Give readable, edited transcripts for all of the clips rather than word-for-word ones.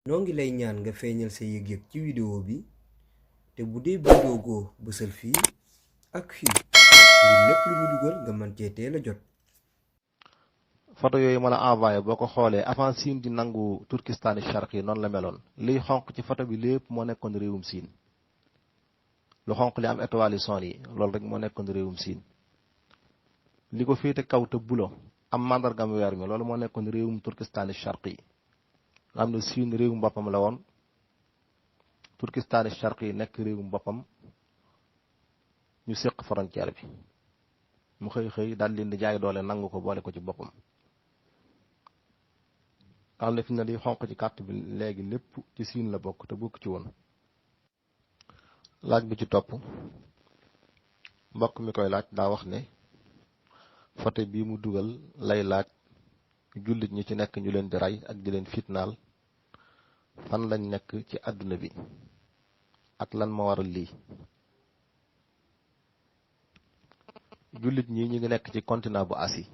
noo ngi lay ñaan nga feeñal sa yëg-yëg ci vidéo bi te bu dee bindoo ko bësal fii ak fii ngir lépp lu ñu dugal nga mën cee teel a jot. photo yooyu ma la envoyé boo ko xoolee avant Siin di nangu Turkistani Sharqi yi noonu la meloon liy xonq ci photo bi lépp moo nekkoon réewum Siin lu xonq li am étoile yi son yi loolu rek moo nekkoon réewum Siin li ko féete kaw te bulo am màndargam weer mi loolu moo nekkoon réewum Turkistani Sharqi yi nga xam ne Siin réewum boppam la woon Turkistani Sharqi yi nekk réewum boppam ñu séq frontière bi mu xëy daal leen di jaay doole nangu ko boole ko ci boppam nga xam ne fi na li xonq ci carte bi léegi lépp ci Siin la bokk te bokk ci woon. laaj bi ci topp mbokk mi koy laaj daa wax ne photo bii mu dugal lay laaj jullit ñi ci nekk ñu leen di rey ak di leen fitnaal fan lañ nekk ci àdduna bi ak lan ma waral lii. jullit ñi ñu ngi nekk ci continent bu Asie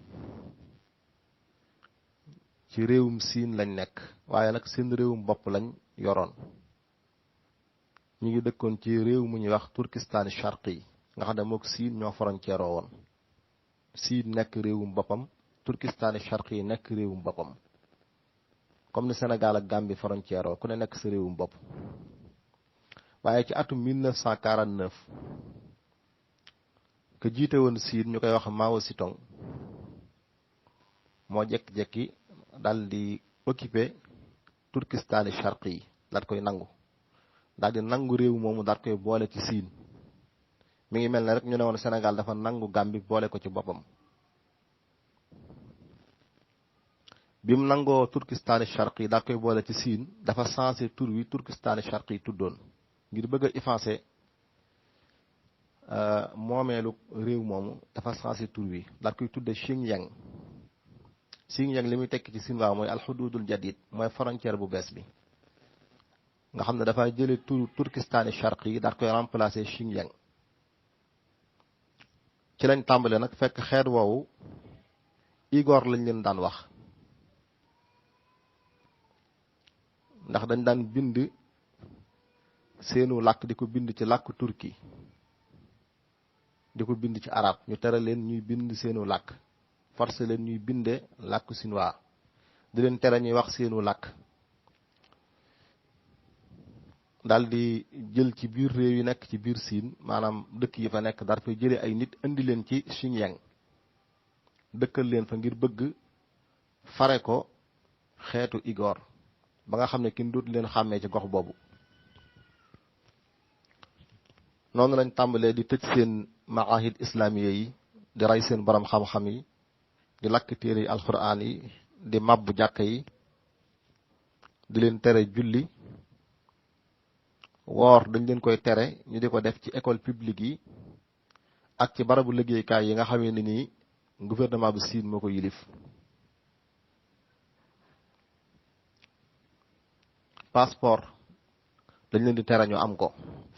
ci réewum Siin lañ nekk waaye nag seen réewum bopp lañ yoroon ñu ngi dëkkoon ci réew mu ñuy wax Turkistani Sharqi yi nga xam ne mook Siin ñoo frontière woon Siin nekk réewum boppam Turkistani Sharqi yi nekk réewum boppam comme ni Sénégal ak Gambie frontière ku ne nekk sa réewum bopp. waaye ci atum 1949 ka jiite woon Siin ñu koy wax Mao Zedong moo jekki-jekki dal di occupé Turkistani Sharqi yi daal koy nangu daal di nangu réew moomu daal koy boole ci Siin mi ngi mel ne rek ñu ne woon Sénégal dafa nangu Gambie boole ko ci boppam. bi mu nangoo Turkistani Sharqi yi daal koy boole ci Siin dafa changé tur wi Turkistani Sharqi yi tuddoon ngir bëgg a effacer moomeelu réew moomu dafa changé tur wi daal koy tudde Xinjiang. Xinjiang li muy tekki ci Siin waaw mooy alxududul jadid mooy frontière bu bees bi nga xam ne dafa jële turu Turkistani Sharqi yi daal koy remplacer Xinjiang. ci lañ tàmbale nag fekk xeet woowu Igor lañ leen daan wax ndax dañ daan bind seenu làkk di ko bind ci làkk turki di ko bind ci arab ñu tere leen ñuy bind seenu làkk forcé leen ñuy binde làkk sinwaa di leen tere ñuy wax seenu làkk daal di jël ci biir réew yi nekk ci biir Siin maanaam dëkk yi fa nekk daal fay jële ay nit indi leen ci Xinjiang dëkkal leen fa ngir bëgg fare ko xeetu Igor ba nga xam ne kin dootu leen xàmmee ci gox boobu. noonu lañ tàmbalee di tëj seen maahid islamiye yi di rey seen borom xam-xam yi di lakk téere yi alxuraan yi di màbbu jàkka yi di leen tere julli woor dañ leen koy tere ñu di ko def ci école publique yi ak ci barabu liggéeykaay yi nga xamee ne nii gouvernement bu Siin moo ko yilif. passeport dañ leen di tere ñu am ko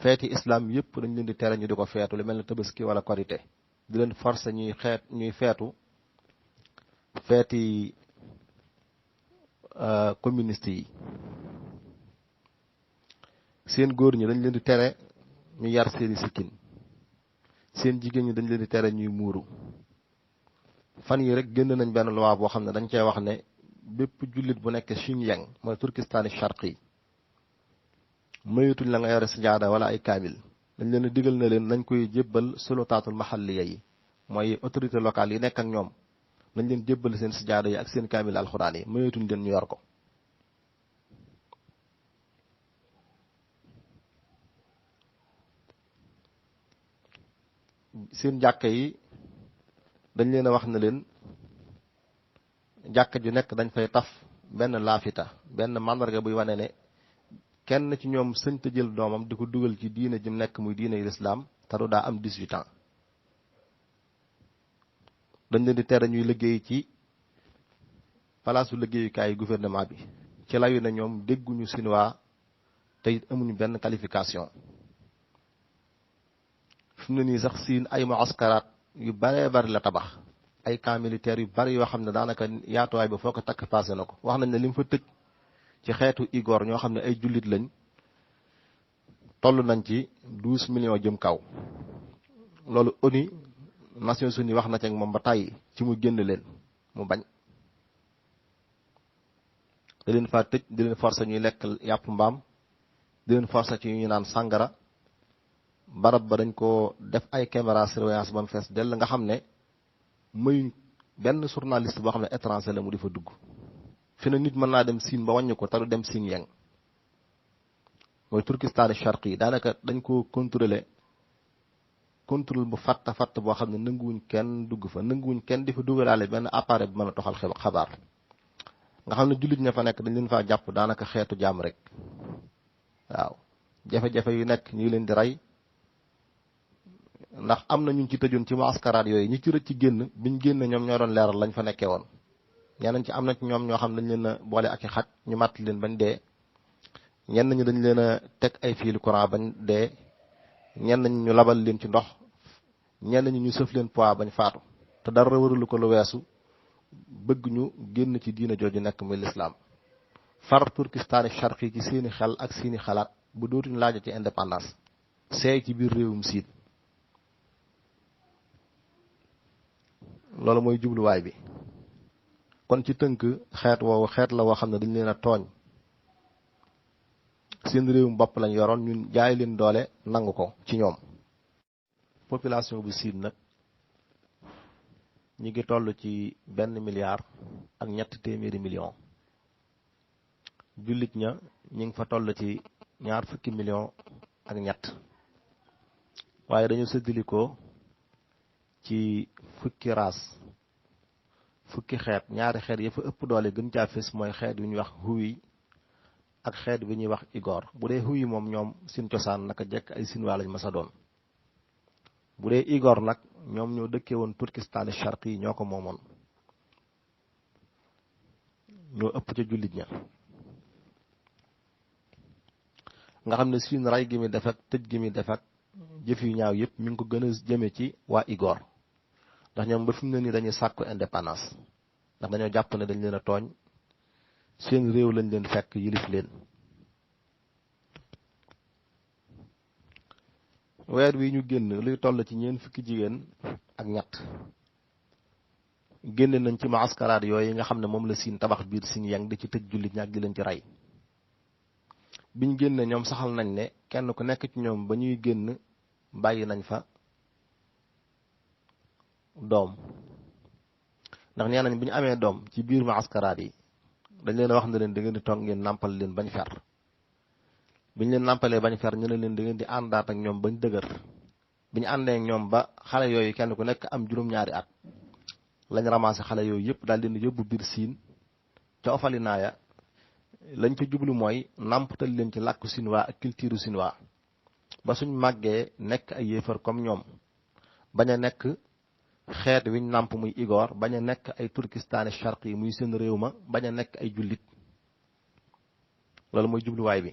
feeti islam yépp dañ leen di tere ñu di ko feetu lu mel ne tabaski wala korité di leen forcer ñuy feetu feeti communiste yi. seen góor ñi dañ leen di tere ñu yar seeni sikkin seen jigéen ñi dañ leen di tere ñuy muuru. fan yi rek génn nañ benn loi boo xam ne dañ cee wax ne bépp jullit bu nekk Xinjiang mooy Turkistani Sharqi mayutuñ la nga yore sijaada wala ay kaamil dañ leen digal na leen nañ koy jébbal sulutaatul mahalliya yi mooy autorité locale yi nekk ak ñoom nañ leen jébbal seen sijaada yi ak seen kaamil alxuraan yi mayutuñ leen ñu yor ko. seen jàkka yi dañ leen a wax na leen jàkka ju nekk dañ fay taf benn laafita benn màndarga buy wane ne kenn ci ñoom sëñta jël doomam di ko dugal ci diine ji nekk muy diine yu lislaam te du daa am 18 ans. dañ leen di tere ñuy liggéey ci palaasu liggéeyukaay gouvernement bi ci layu na ñoom dégguñu sinwaa te it amuñu benn qualification. fi mu ne nii sax Siin ay muaskaraat yu baree bari la tabax ay camps militaires yu bari yoo xam ne daanaka yaatuwaay ba foo ko takk passé na ko wax nañ ne li mu fa tëj ci xeetu Igor ñoo xam ne ay jullit lañ toll nañ ci 12 millions jëm kaw. loolu ONU Nations Unies wax na ci ak moom ba tàyyi ci mu génn leen mu bañ. da leen fa tëj di leen forcer ñuy lekk yàpp mbaam di leen forcer ci ñu naan sàngara. barab ba dañ ko def ay caméra surveillance ba mu fees dell nga xam ne mayuñ benn journaliste boo xam ne étranger la mu di fa dugg. fi na nit mën naa dem Siin ba wàññi ko te du dem Xinjiang mooy Turkistan Sharqi daanaka dañ ko contrôle bu fatt boo xam ne nanguwuñ kenn dugg fa nanguwuñ kenn di fa dugalaale benn appareil bu mën a toxal xabaar nga xam ne jullit ña fa nekk dañ leen faa jàpp daanaka xeetu jàmm rek. waaw jafe-jafe yu nekk ñu ngi leen di rey ndax am na ñu ci tëjoon ci maaskaraat yooyu ñi ci rëcc ci génn biñ génn ñoom ñoo doon leeral lañ fa nekkee woon. ñenn ci am na ci ñoom ñoo xam dañ leen a boole ak i xaj ñu màtt leen bañ dee ñenn ñi dañ leen a teg ay fiilu courant bañ dee ñenn ñi ñu labal leen ci ndox ñenn ñi ñu sëf leen poids bañ faatu te dara waralu ko lu weesu bëgg ñu génn ci diina jooju nekk muy lislaam far Turkistan Sharqi ci seeni xel ak seeni xalaat bu dootuñu laaja ci indépendance seey ci biir réewum Siin. loolu mooy jubluwaay bi. kon ci tënk xeet woowu xeet la woo xam ne dañ leen a tooñ seen réewum bopp lañ yoroon ñun jaay leen doole nangu ko ci ñoom. population bu Siin nag ñi ngi toll ci 1 milliard ak 300 millions. jullit ña ñi ngi fa toll ci 20 millions ak ñett waaye dañu séddalikoo ci fukki race fukki xeet. ñaari xeet ya fa ëpp doole gën caa fës mooy xeet yu ñuy wax Hui ak xeet bi ñuy wax Igor. bu dee Hui moom ñoom seen cosaan naka jekk ay Sinwaa lañ masa doon. bu dee Igor nag ñoom ñoo dëkkee woon Turkistan Sharqi yi ñoo ko moomoon ñoo ëpp ca jullit ña. nga xam ne Siin ray gi mi def ak tëj gi mi def ak jëf yu ñaaw yëpp mi ngi ko gën a jëme ci waa Igor ndax ñoom ba fi mu ne nii dañuy sàkku indépendance ndax dañoo jàpp ne dañ leen a tooñ seen réew lañ leen fekk yilif leen. weer wi ñu génn luy toll ci 4 fukki jigéen ak ñett génne nañ ci maaskaraat yooyu nga xam ne moom la Siin tabax biir Xinjiang di ci tëj jullit ñi ak di leen ci rey. biñ génne ñoom saxal nañ ne kenn ku nekk ci ñoom ba ñuy génn bàyyi nañ fa doom ndax nee nañ bu ñu amee doom ci biir maaskaraat yi dañ leen a wax ne leen da ngeen di toog ngeen nàmpal leen bañ fer. biñ leen nàmpalee bañ fer ñu ne leen da ngeen di àndaat ak ñoom bañ dëgër. biñ àndee ak ñoom ba xale yooyu kenn ku nekk am juróom-ñaari at lañ ramassé xale yooyu yëpp daal leen di yóbbu biir Siin ca Ofalinaaya. lañ ca jublu mooy nàmpatal leen ci làkku Sinwaa ak culture Sinwaa ba suñ màggee nekk ay yéefar comme ñoom bañ a nekk xeet wiñ nàmp muy Igor bañ a nekk ay Turkistan Sharqi muy seen réew ma bañ a nekk ay jullit. loolu mooy jubluwaay bi.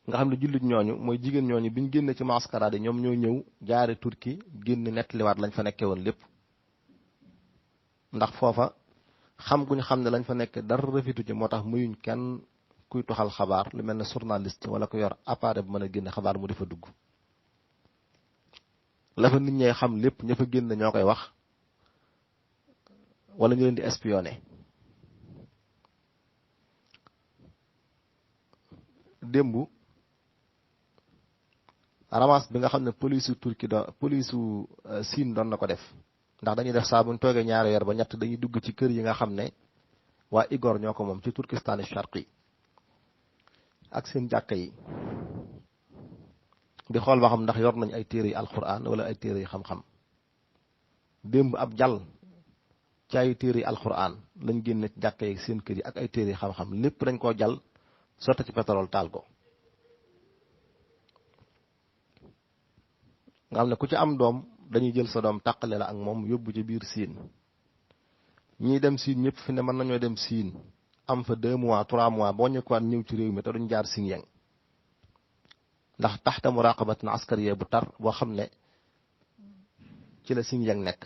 nga xam ne jullit ñooñu mooy jigéen ñooñu biñ génne ci maaskaraat yi ñoom ñoo ñëw jaare Turki génn nettaliwaat lañ fa nekkee woon lépp ndax foofa xam guñ xam ne lañ fa nekk dara rafetu ci moo tax muyuñ kenn kuy toxal xabaar lu mel ne journaliste wala ko yor appareil bu mën a génne xabaar mu di fa dugg. la fa nit ñee xam lépp ña fa génn ñoo koy wax wala ñu leen di espionné. démb ramas bi nga xam ne polisu Turki polisu Siin doon na ko def ndax dañuy def saa bu ñu toogee ñaari weer ba ñett dañuy dugg ci kër yi nga xam ne waa Igor ñoo ko moom ci Turkistan Sharqi ak seen jàkka yi di xool ba xam ndax yor nañ ay téere yi alquran wala ay téere yi xam-xam. démb ab jàll ci ay téere yi alquran lañ génne ci jàkka yi seen kër yi ak ay téere yi xam-xam lépp dañ koo jàll sotti ci pétrole taal ko. nga xam ne ku ci am doom dañuy jël sa doom tàqale la ak moom yóbbu ci biir Siin. ñiy dem Siin ñëpp fi ne mën nañoo dem Siin am fa 2 mois 3 mois boo ñëkkuwaat ñëw ci réew mi te duñ jaar Xinjiang ndax taxta muraqabatin askariya bu tar boo xam ne ci la Xinjiang nekk.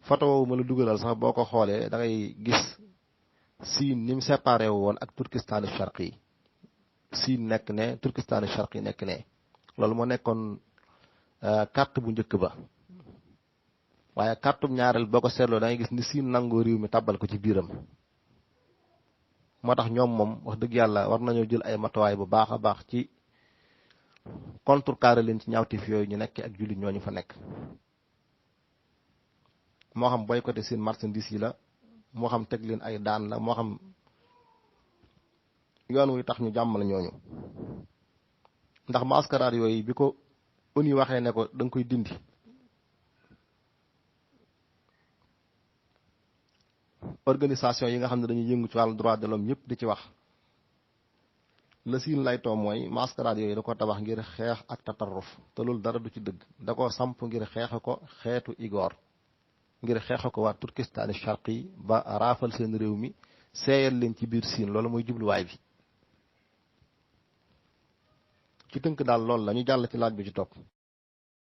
photo woowu ma la dugalal sax boo ko xoolee da ngay gis Siin ni mu séparé woon ak Turkistan Sharqi yi Siin nekk ne Turkistan Sharqi nekk ne loolu moo nekkoon carte bu njëkk ba waaye carte bu ñaareel boo ko seetloo da ngay gis ni Siin nangoo réew mi tàbbal ko ci biiram moo tax ñoom moom wax dëgg yàlla war nañoo jël ay matuwaay bu baax a baax ci contrecarrer leen ci ñaawteef yooyu ñu nekk ak jullit ñooñu fa nekk moo xam boycotté seen marchandise yi la moo xam teg leen ay daan la moo xam yoon wuy tax ñu jàmmal ñooñu ndax mascarade yooyu bi ko ONU waxee ne ko da nga koy dindi organisation yi nga xam ne dañuy yëngu ci wàllu droit de l'homme yëpp di ci wax la Siin laytoo mooy mascarade yooyu da ko tabax ngir xeex ak tatarruf te loolu dara du ci dëgg da ko samp ngir xeexe ko xeetu Igor ngir xeexe ko waa Turkistan Sharqi ba raafal seen réew mi seeyal leen ci biir Siin loolu mooy jubluwaay bi ci tënk daal loolu la ñu jàll ci laaj bi ci topp